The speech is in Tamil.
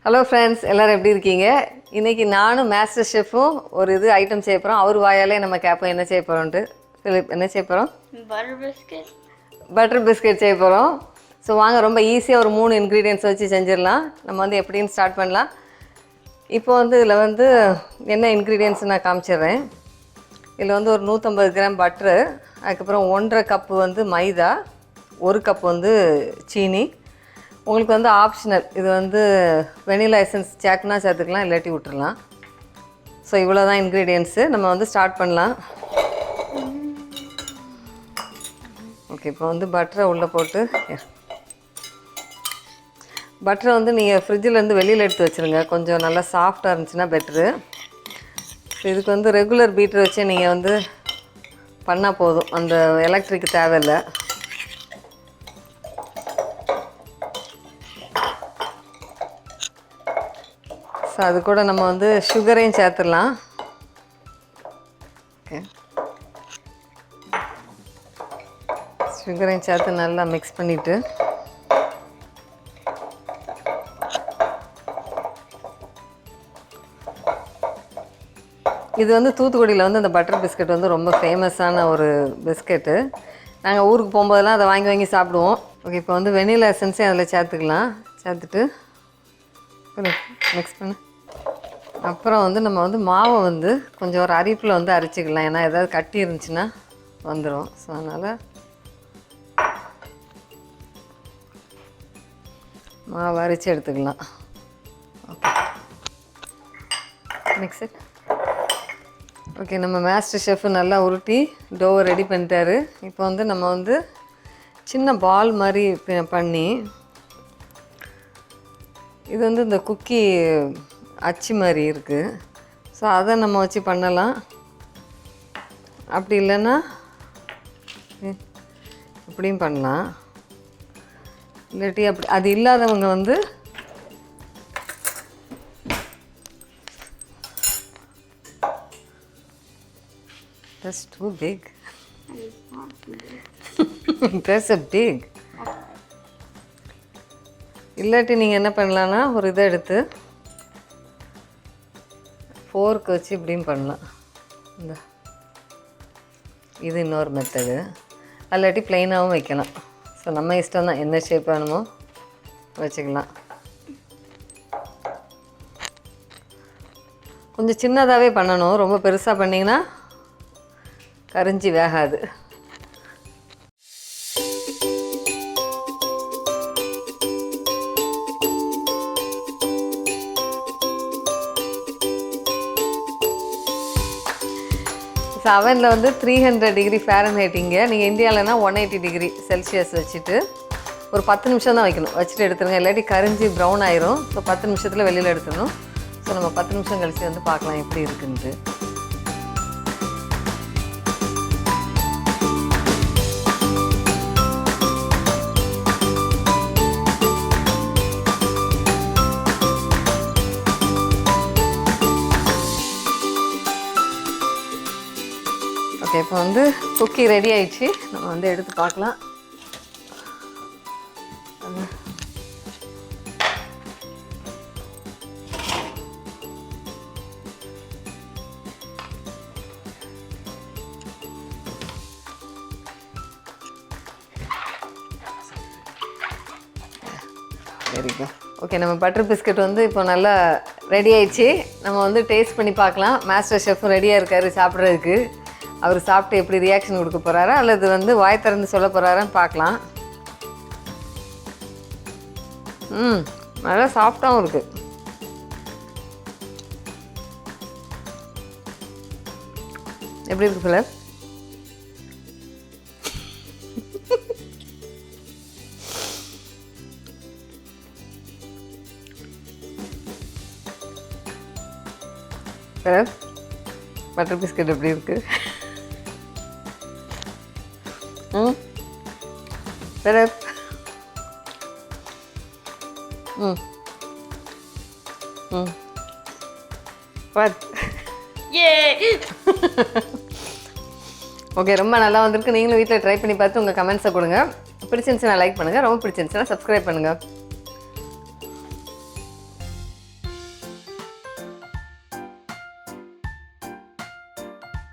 ஹலோ ஃப்ரெண்ட்ஸ், எல்லோரும் எப்படி இருக்கீங்க? இன்றைக்கி நானும் மாஸ்டர் ஷெஃப்பும் ஒரு ஐட்டம் செய்ய போகிறோம். அவர் வாயாலே நம்ம கேட்போம் என்ன செய்ய போகிறோன்ட்டு. ஃபிலிப், என்ன செய்ய போகிறோம்? பட்டர் பிஸ்கெட் செய்ய போகிறோம். ஸோ வாங்க, ரொம்ப ஈஸியாக ஒரு 3 இன்க்ரீடியன்ட்ஸ் வச்சு செஞ்சிடலாம். நம்ம எப்படின்னு ஸ்டார்ட் பண்ணலாம். இப்போ இதில் என்ன இன்க்ரீடியன்ட்ஸ் நான் காமிச்சிடுறேன். இதில் ஒரு 150 கிராம் பட்ரு, அதுக்கப்புறம் 1.5 கப்பு மைதா, 1 கப் சீனி. உங்களுக்கு ஆப்ஷனல், இது வெனிலா எசன்ஸ் சேர்க்குனா சேர்த்துக்கலாம், இல்லாட்டி விட்டுடலாம். ஸோ இவ்வளோ தான் இன்க்ரீடியன்ட்ஸு. நம்ம ஸ்டார்ட் பண்ணலாம். ஓகே, இப்போ பட்டரை உள்ளே போட்டு, பட்டரை நீங்கள் ஃப்ரிட்ஜிலேருந்து வெளியில் எடுத்து வச்சுருங்க. கொஞ்சம் நல்லா சாஃப்டாக இருந்துச்சுன்னா பெட்ரு. இதுக்கு ரெகுலர் பீட்டர் வச்சு நீங்கள் பண்ணால் போதும், அந்த எலக்ட்ரிக் தேவையில்லை. ஸோ அது கூட நம்ம சுகரையும் சேர்த்துடலாம். ஓகே, சுகரையும் சேர்த்து நல்லா மிக்ஸ் பண்ணிவிட்டு, இது தூத்துக்குடியில் அந்த பட்டர் பிஸ்கெட் ரொம்ப ஃபேமஸான ஒரு பிஸ்கெட்டு. நாங்கள் ஊருக்கு போகும்போதெல்லாம் அதை வாங்கி வாங்கி சாப்பிடுவோம். ஓகே, இப்போ வெனிலா எசன்ஸையும் அதில் சேர்த்துக்கலாம். சேர்த்துட்டு மிக்ஸ் பண்ணு. அப்புறம் நம்ம மாவை கொஞ்சம் ஒரு அரிப்பில் அரைச்சிக்கலாம். ஏன்னா ஏதாவது கட்டி இருந்துச்சுன்னா வந்துடும். ஸோ அதனால் மாவு அரைச்சி எடுத்துக்கலாம். Okay, mix it. ஓகே, நம்ம மாஸ்டர் ஷெஃப்பு நல்லா உருட்டி டோவை ரெடி பண்ணிட்டாரு. இப்போ நம்ம சின்ன பால் மாதிரி பண்ணி, இது இந்த குக்கி அச்சு மாதிரி இருக்குது. ஸோ அதை நம்ம வச்சு பண்ணலாம். அப்படி இல்லைன்னா இப்படியும் பண்ணலாம். இல்லாட்டி அப்படி அது இல்லாதவங்க that's too big. That's a big. இல்லாட்டி நீங்கள் என்ன பண்ணலான்னா, ஒரு இதை எடுத்து ஃபோர்க் வச்சு இப்படியும் பண்ணலாம். இது இன்னொரு மெத்தடு. இல்லாட்டி ப்ளைனாகவும் வைக்கலாம். ஸோ நம்ம இஷ்டம் தான், என்ன ஷேப் வேணுமோ வச்சுக்கலாம். கொஞ்சம் சின்னதாகவே பண்ணணும், ரொம்ப பெருசாக பண்ணிங்கன்னா கரிஞ்சி வேகாது. அவனில் 300 டிகிரி ஃபாரன்ஹைட். இங்கே நீங்கள் இந்தியாவில்னா 180 டிகிரி செல்சியஸ் வச்சுட்டு ஒரு 10 நிமிஷம் தான் வைக்கணும். வச்சுட்டு எடுத்துருங்க, இல்லாட்டி கரிஞ்சி ப்ரௌன் ஆயிரும். ஸோ 10 நிமிஷத்தில் வெளியில் எடுத்துடணும். ஸோ நம்ம 10 நிமிஷம் கழிச்சு பார்க்கலாம் எப்படி இருக்குன்ட்டு. ஓகே, இப்போ குக்கி ரெடி ஆயிடுச்சு. நம்ம எடுத்து பார்க்கலாம். Very good. ஓகே, நம்ம பட்டர் பிஸ்கெட் இப்போ நல்லா ரெடி ஆயிடுச்சு. நம்ம டேஸ்ட் பண்ணி பார்க்கலாம். மாஸ்டர் ஷெஃப்பும் ரெடியாக இருக்கார் சாப்பிட்றதுக்கு. அவர் சாப்பிட்டு எப்படி ரியாக்ஷன் கொடுக்க போகிறாரா, அல்லது வாய் திறந்து சொல்ல போகிறாரான்னு பார்க்கலாம். நல்லா சாஃப்டாகவும் இருக்குது. எப்படி இருக்கு ஃபிலப்? ஃபிலப், பட்டர் பிஸ்கட் எப்படி இருக்குது? Philip. What? Yay! ஓகே, ரொம்ப நல்லா வந்திருக்கு. நீங்களும் வீட்டில் ட்ரை பண்ணி பார்த்து உங்கள் கமெண்ட்ஸை கொடுங்க. பிடிச்சிருந்துச்சுன்னா லைக் பண்ணுங்கள், ரொம்ப பிடிச்சிருந்துச்சுன்னா சப்ஸ்கிரைப் பண்ணுங்கள்.